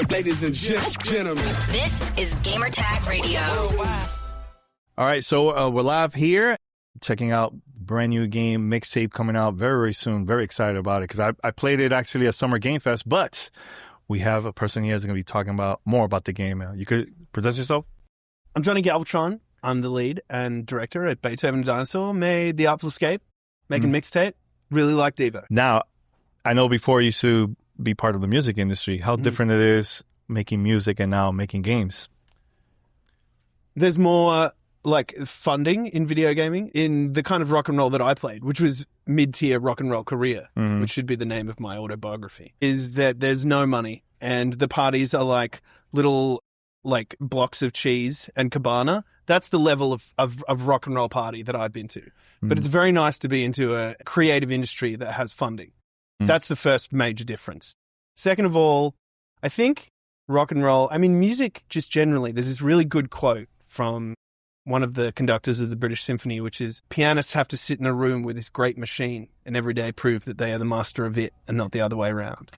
Ladies and gentlemen, this is Gamertag Radio. All right, so we're live here, checking out brand new game, Mixtape, coming out very, very soon. Very excited about it because I played it actually at Summer Game Fest, but we have a person here that's going to be talking about more about the game. You could present yourself? I'm Johnny Galvatron. I'm the lead and director at Beethoven and Dinosaur. Made The Artful Escape, making Mixtape. Really like Devo. Now, I know before you used to be part of the music industry, how different it is making music and now making games. There's more like funding in video gaming in the kind of rock and roll that I played, which was mid-tier rock and roll career, which should be the name of my autobiography, is that there's no money and the parties are like little like blocks of cheese and cabana. That's the level of rock and roll party that I've been to. But it's very nice to be into a creative industry that has funding. That's the first major difference. Second of all, I think rock and roll, I mean, music just generally, there's this really good quote from one of the conductors of the British Symphony, which is, pianists have to sit in a room with this great machine and every day prove that they are the master of it and not the other way around.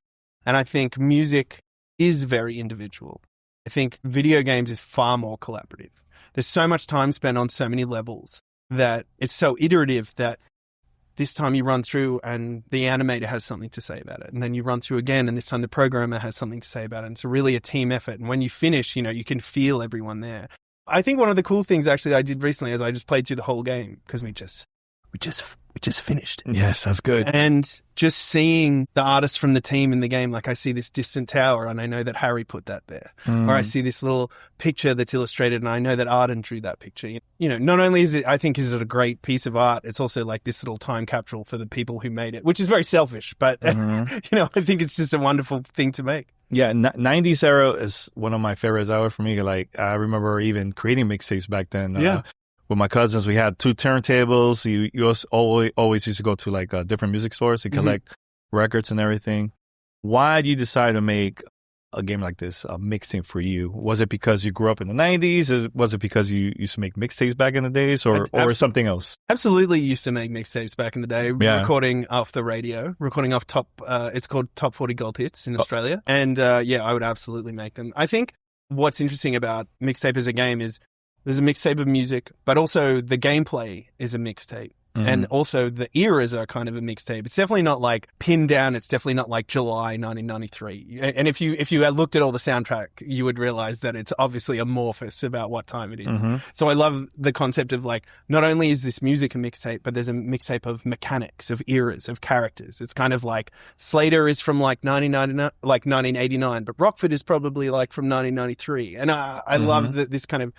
And I think music is very individual. I think video games is far more collaborative. There's so much time spent on so many levels that it's so iterative that this time you run through and the animator has something to say about it. And then you run through again and this time the programmer has something to say about it. And it's really a team effort. And when you finish, you know, you can feel everyone there. I think one of the cool things actually that I did recently is I just played through the whole game because we just finished. Yes, that's good. And just seeing the artists from the team in the game, like I see this distant tower and I know that Harry put that there. Or I see this little picture that's illustrated and I know that Arden drew that picture. You know, not only is it a great piece of art, it's also like this little time capsule for the people who made it, which is very selfish, but you know, I think it's just a wonderful thing to make. Yeah, 90s era is one of my favorites ever for me. Like, I remember even creating mixtapes back then. With my cousins, we had 2 turntables. You also always used to go to like different music stores to collect records and everything. Why did you decide to make a game like this, a mixtape for you? Was it because you grew up in the 90s? Or was it because you used to make mixtapes back in the days or something else? Absolutely used to make mixtapes back in the day, recording off the radio, recording off it's called Top 40 Gold Hits in Australia. And I would absolutely make them. I think what's interesting about Mixtape as a game is there's a mixtape of music, but also the gameplay is a mixtape. And also the eras are kind of a mixtape. It's definitely not like pinned down. It's definitely not like July 1993. And if you had looked at all the soundtrack, you would realize that it's obviously amorphous about what time it is. So I love the concept of like, not only is this music a mixtape, but there's a mixtape of mechanics, of eras, of characters. It's kind of like Slater is from like 1989, but Rockford is probably like from 1993. And I love this kind of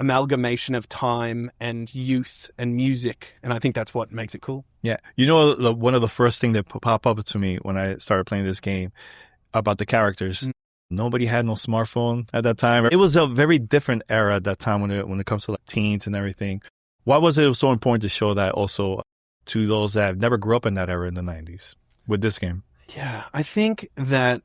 amalgamation of time and youth and music, and I think that's what makes it cool. Yeah, you know, one of the first things that pop up to me when I started playing this game about the characters. Nobody had no smartphone at that time. It was a very different era at that time when it comes to like teens and everything. Why was it so important to show that also to those that never grew up in that era in the 90s with this game? Yeah, I think that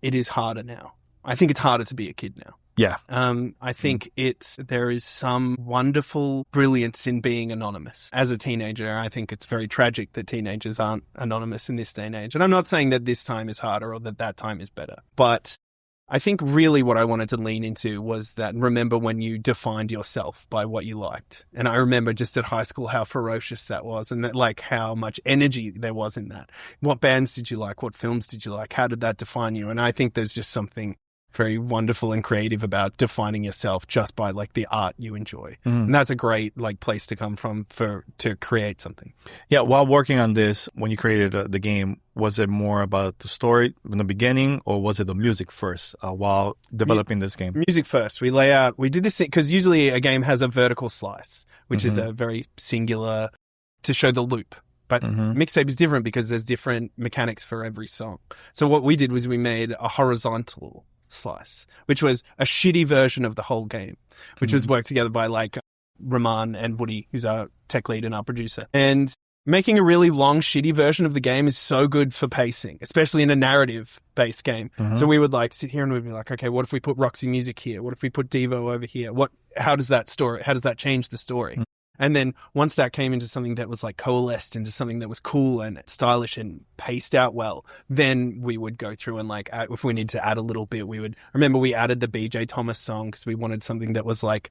it is harder now. I think it's harder to be a kid now. Yeah. I think there is some wonderful brilliance in being anonymous. As a teenager, I think it's very tragic that teenagers aren't anonymous in this day and age. And I'm not saying that this time is harder or that time is better. But I think really what I wanted to lean into was that remember when you defined yourself by what you liked. And I remember just at high school how ferocious that was and that like how much energy there was in that. What bands did you like? What films did you like? How did that define you? And I think there's just something very wonderful and creative about defining yourself just by like the art you enjoy. And that's a great like place to come from to create something. Yeah. While working on this, when you created the game, was it more about the story in the beginning or was it the music first while developing this game? Music first. We did this because usually a game has a vertical slice, which is a very singular to show the loop. But Mixtape is different because there's different mechanics for every song. So what we did was we made a horizontal slice, which was a shitty version of the whole game, which was worked together by like Rahman and Woody, who's our tech lead and our producer. And making a really long, shitty version of the game is so good for pacing, especially in a narrative-based game. So we would like sit here and we'd be like, okay, what if we put Roxy music here? What if we put Devo over here? How does that change the story? And then once that came into something that was like coalesced into something that was cool and stylish and paced out well, then we would go through and like, if we need to add a little bit, we added the BJ Thomas song because we wanted something that was like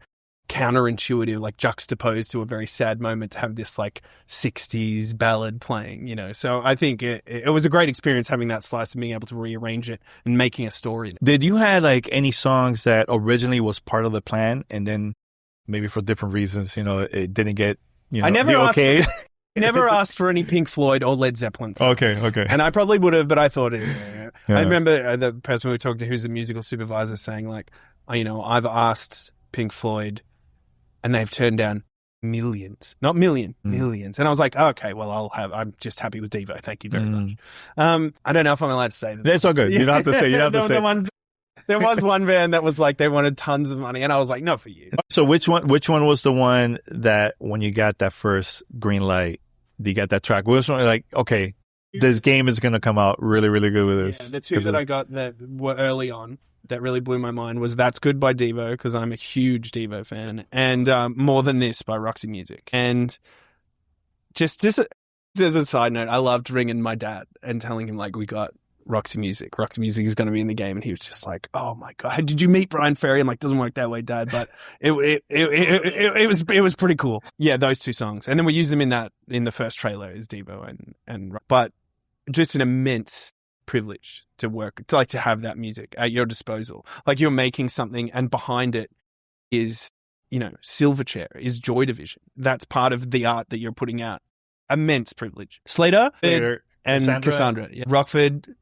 counterintuitive, like juxtaposed to a very sad moment to have this like 60s ballad playing, you know. So I think it was a great experience having that slice and being able to rearrange it and making a story. Did you have like any songs that originally was part of the plan and then maybe for different reasons, you know, it didn't get, you know, I never asked for any Pink Floyd or Led Zeppelin songs. Okay. And I probably would have, but I thought yeah. I remember the person we talked to who's the musical supervisor saying like, you know, I've asked Pink Floyd and they've turned down millions, not million, millions. And I was like, oh, okay, well, I'm just happy with Devo. Thank you very much. I don't know if I'm allowed to say that. That's all good. You don't have to say. You don't have to say. There was one band that was like, they wanted tons of money. And I was like, not for you. So which one was the one that when you got that first green light, you got that track? Which one, like, okay, this game is going to come out really, really good with this? Yeah, the two that I got that were early on that really blew my mind was That's Good by Devo, because I'm a huge Devo fan, and More Than This by Roxy Music. And just as a side note, I loved ringing my dad and telling him, like, we got Roxy Music. Roxy Music is going to be in the game. And he was just like, oh my God, did you meet Brian Ferry? I'm like, doesn't work that way, Dad. But it was pretty cool. Yeah, those two songs. And then we used them in the first trailer as Devo but just an immense privilege to work, to have that music at your disposal. Like you're making something and behind it is, you know, Silverchair, is Joy Division. That's part of the art that you're putting out. Immense privilege. Slater and Cassandra. Yeah. Rockford.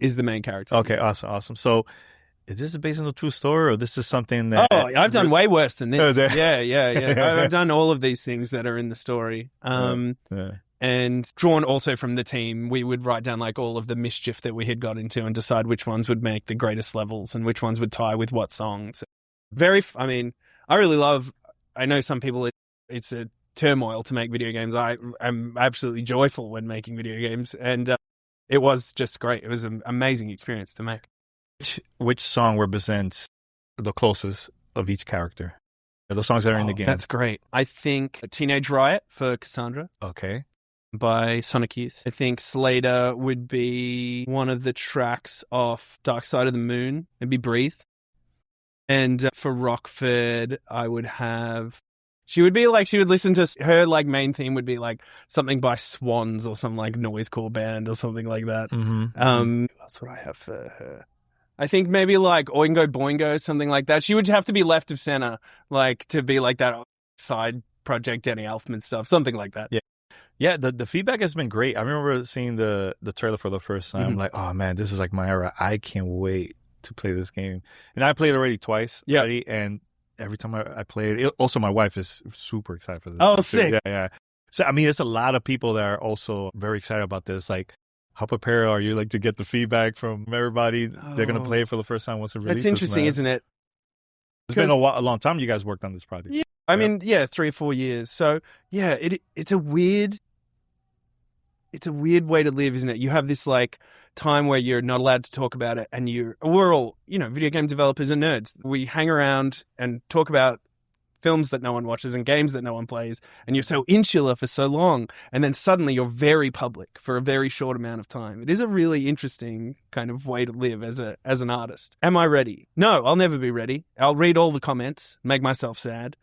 Is the main character. Okay, awesome. So is this based on a true story or this is something that... Oh, I've done way worse than this. Yeah. I've done all of these things that are in the story. And drawn also from the team, we would write down like all of the mischief that we had got into and decide which ones would make the greatest levels and which ones would tie with what songs. I really love... I know some people, it's a turmoil to make video games. I'm absolutely joyful when making video games, and it was just great. It was an amazing experience to make. Which song represents the closest of each character? The songs that are in the game. That's great. I think Teenage Riot for Cassandra. Okay. By Sonic Youth. I think Slater would be one of the tracks off Dark Side of the Moon. It'd be Breathe. And for Rockford, I would have... She would listen to her like main theme would be like something by Swans or some like noisecore band or something like that. That's what I have for her. I think maybe like Oingo Boingo, something like that. She would have to be left of center, like to be like that side project Danny Elfman stuff, something like that. Yeah. The feedback has been great. I remember seeing the trailer for the first time. I'm like, oh man, this is like my era. I can't wait to play this game. And I played already twice. Yeah. And every time I play it, also my wife is super excited for this. Oh, sick. Yeah. So, I mean, there's a lot of people that are also very excited about this. Like, how prepared are you like to get the feedback from everybody? They're going to play it for the first time once it releases. That's interesting, isn't it? It's been a long time you guys worked on this project. Yeah. I mean, 3 or 4 years. So, yeah, it's a weird way to live, isn't it? You have this like time where you're not allowed to talk about it, and we're all, you know, video game developers are nerds. We hang around and talk about films that no one watches and games that no one plays, and you're so insular for so long, and then suddenly you're very public for a very short amount of time. It is a really interesting kind of way to live as an artist. Am I ready? No, I'll never be ready. I'll read all the comments, make myself sad.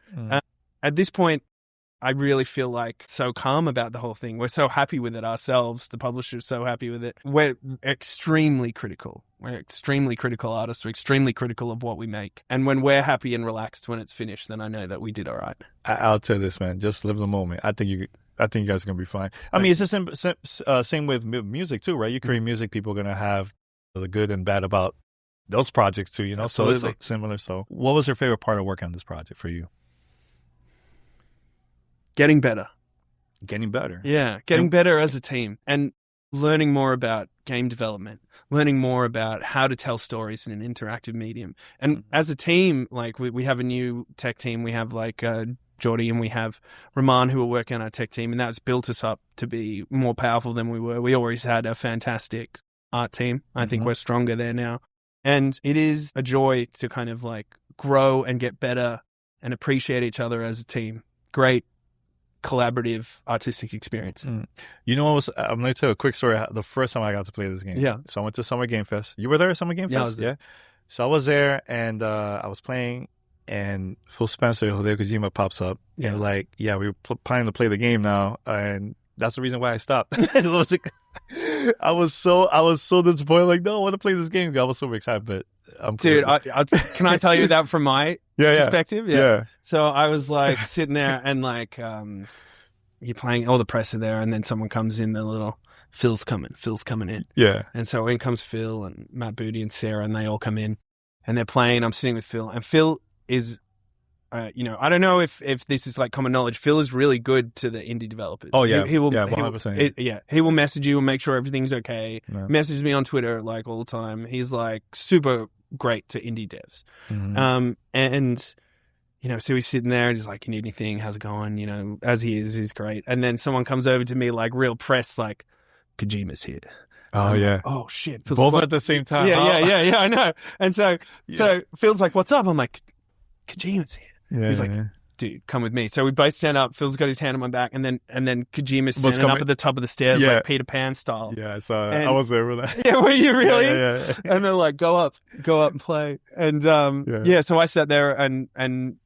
At this point, I really feel like so calm about the whole thing. We're so happy with it ourselves. The publisher's so happy with it. We're extremely critical. We're extremely critical artists. We're extremely critical of what we make. And when we're happy and relaxed when it's finished, then I know that we did all right. I'll tell you this, man. Just live the moment. I think you guys are going to be fine. I mean, it's the same with music too, right? You create music, people are going to have the good and bad about those projects too, you know? Absolutely. So it's like similar. So what was your favorite part of working on this project for you? Getting better. Yeah. Getting better as a team and learning more about game development, learning more about how to tell stories in an interactive medium. And as a team, like we have a new tech team. We have like Jordy and we have Rahman who are working on our tech team, and that's built us up to be more powerful than we were. We always had a fantastic art team. I think we're stronger there now. And it is a joy to kind of like grow and get better and appreciate each other as a team. Great collaborative artistic experience. You know what was? I'm going to tell you a quick story. The first time I got to play this game. Yeah. So I went to Summer Game Fest. You were there at Summer Game Fest? Yeah, I was there. Yeah. So I was there and I was playing, and Phil Spencer, Hideo Kojima pops up. Yeah. And like, yeah, we were planning to play the game now, and that's the reason why I stopped. It was like, I was so disappointed. Like, no, I want to play this game. I was so excited, but I'm cool. Dude, can I tell you that from my perspective? Yeah. So I was like sitting there and like you're playing, all the press are there, and then someone comes in, the little Phil's coming in. Yeah. And so in comes Phil and Matt Booty and Sarah, and they all come in and they're playing. I'm sitting with Phil, and Phil is, I don't know if this is like common knowledge. Phil is really good to the indie developers. Oh yeah, he will, 100%. He will message you and make sure everything's okay. Yeah. Messages me on Twitter like all the time. He's like super great to indie devs. And so he's sitting there and he's like, "You need anything? How's it going?" As he is, he's great. And then someone comes over to me like real press, like, "Kojima's here." Oh yeah. Oh shit. Both at the same time. Yeah, I know. And so Phil's like, "What's up?" I'm like, "Kojima's here." Yeah, he's like, "Dude, come with me." So we both stand up. Phil's got his hand on my back, and then Kojima's standing up at the top of the stairs, like Peter Pan style. Yeah, I saw that. I was there for that. Yeah, were you really? Yeah. And they're like, go up and play. And so I sat there, and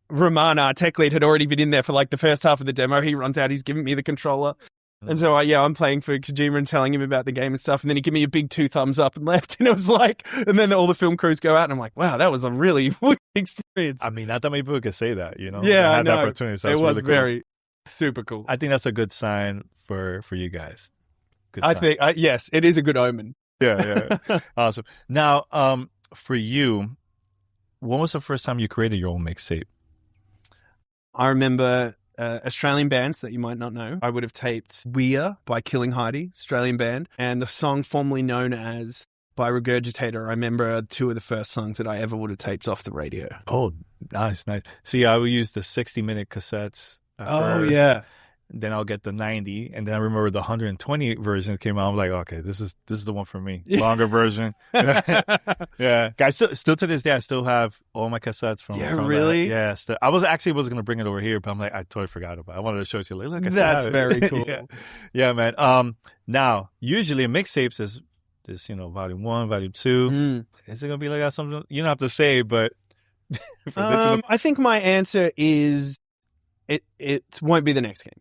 Roman, our tech lead, had already been in there for like the first half of the demo. He runs out, he's giving me the controller. And so I'm playing for Kojima and telling him about the game and stuff. And then he gave me a big 2 thumbs up and left. And it was like, and then all the film crews go out and I'm like, wow, that was a really weird experience. I mean, not that many people could say that, Yeah, I had know. the opportunity. So it was really cool. very super cool. I think that's a good sign for you guys. Good I sign. think, yes, it is a good omen. Yeah. Awesome. Now, for you, when was the first time you created your own mixtape? I remember Australian bands that you might not know. I would have taped Weir by Killing Heidi, Australian band, and the song formerly known as by Regurgitator. I remember 2 of the first songs that I ever would have taped off the radio. Oh, nice. See, I would use the 60-minute cassettes. Oh, yeah. Then I'll get the 90, and then I remember the 120 version came out. I'm like, okay, this is the one for me. Longer version. Yeah, guys. Still to this day, I still have all my cassettes from. Yeah, from really? That. Yeah. I was going to bring it over here, but I'm like, I totally forgot about it. I wanted to show it to you. Look, that's very cool. Yeah, man. Now, usually mixtapes is this, volume 1, volume 2. Is it gonna be like that? Something you don't have to say, but I think my answer is it won't be the next game.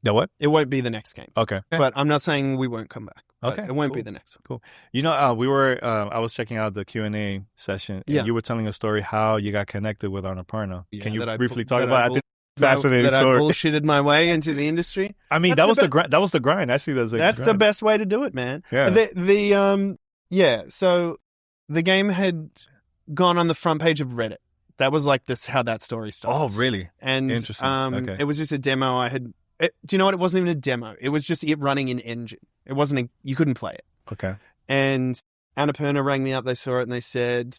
The what? It won't be the next game. Okay. But I'm not saying we won't come back. Okay. It won't be the next one. Cool. I was checking out the Q&A session, and you were telling a story how you got connected with Annapurna. Can you briefly talk about it? I think it's fascinating story. I bullshitted my way into the industry. I mean, that was the grind. I see that as That's the best way to do it, man. Yeah. So the game had gone on the front page of Reddit. That was like how that story starts. Oh, really? And interesting. Okay. It was just a demo I had. Do you know what? It wasn't even a demo. It was just it running in engine. It wasn't you couldn't play it. Okay. And Annapurna rang me up. They saw it and they said,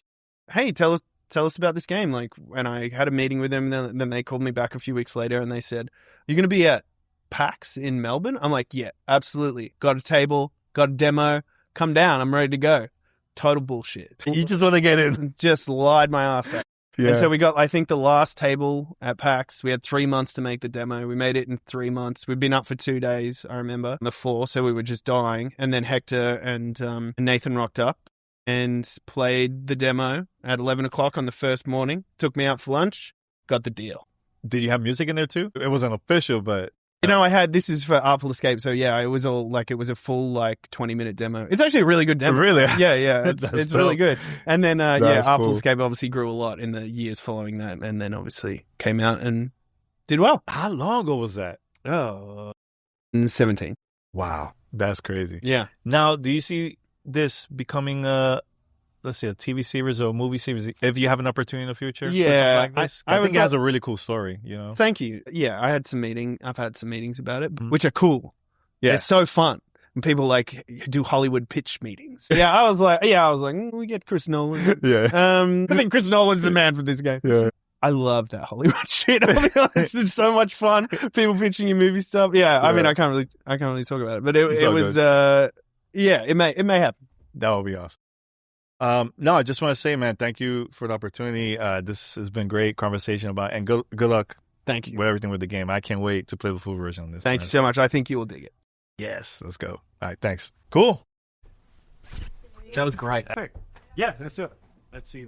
"Hey, tell us about this game." Like, and I had a meeting with them. And then they called me back a few weeks later and they said, "You're going to be at PAX in Melbourne?" I'm like, "Yeah, absolutely. Got a table, got a demo. Come down. I'm ready to go." Total bullshit. You just want to get in. Just lied my ass out. Yeah. And so we got, I think, the last table at PAX. We had 3 months to make the demo. We made it in 3 months. We'd been up for 2 days, I remember, on the floor, so we were just dying. And then Hector and Nathan rocked up and played the demo at 11 o'clock on the first morning. Took me out for lunch, got the deal. Did you have music in there too? It wasn't official, but... this is for Artful Escape, so yeah, it was all it was a full 20-minute demo. It's actually a really good demo. Really? Yeah, it's really good. And then Artful cool. Escape obviously grew a lot in the years following that, and then obviously came out and did well. How long ago was that? 17. Wow, that's crazy. Yeah. Now, do you see this becoming a TV series or a movie series if you have an opportunity in the future? Yeah, like this? I think it has a really cool story, Thank you. Yeah, I've had some meetings about it, which are cool. Yeah. They're so fun. And people do Hollywood pitch meetings. Yeah, I was like, we get Chris Nolan. Yeah. I think Chris Nolan's the man for this game. Yeah. I love that Hollywood shit. I'll be honest, it's so much fun. People pitching you movie stuff. Yeah, I mean, I can't really talk about it, but it was, it may happen. That would be awesome. No, I just want to say, man, thank you for the opportunity. This has been great conversation and good luck Thank you. with everything with the game. I can't wait to play the full version on this. Thank you so much. I think you will dig it. Yes, let's go. All right, thanks. Cool. That was great. Yeah, let's do it. Let's see.